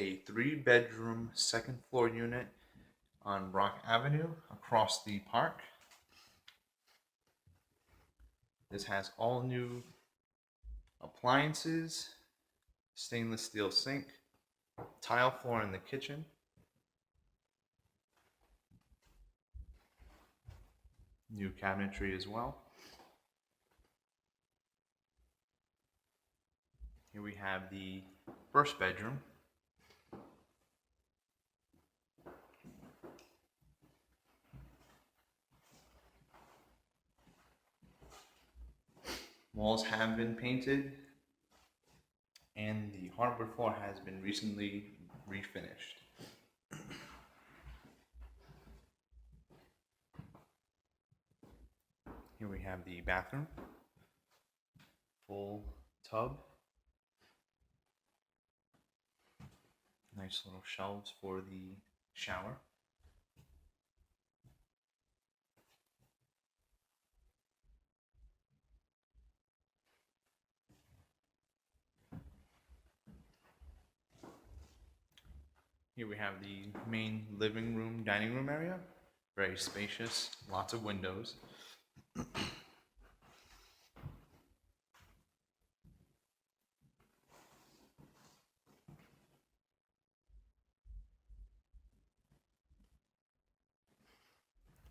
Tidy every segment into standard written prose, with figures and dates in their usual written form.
a 3-bedroom second floor unit on Brock Avenue across the park. This has all new appliances, stainless steel sink, tile floor in the kitchen, new cabinetry as well. Here we have the first bedroom. Walls have been painted and the hardwood floor has been recently refinished. Here we have the bathroom, full tub, nice little shelves for the shower. Here we have the main living room, dining room area. Very spacious, lots of windows.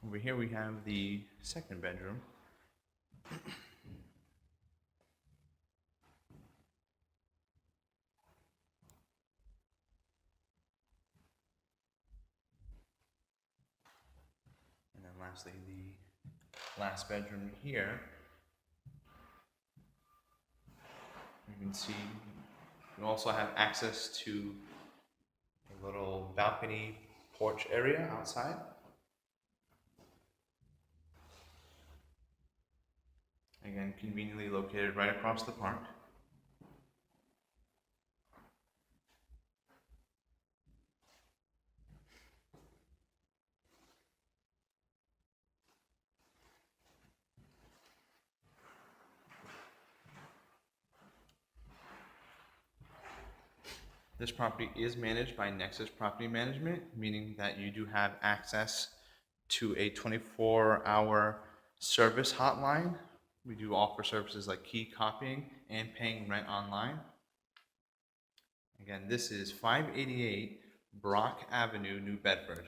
Over here we have the second bedroom. And then lastly, the last bedroom here. You can see you also have access to a little balcony porch area outside. Again, conveniently located right across the park. This property is managed by Nexus Property Management, meaning that you do have access to a 24-hour service hotline. We do offer services like key copying and paying rent online. Again, this is 588 Brock Avenue, New Bedford.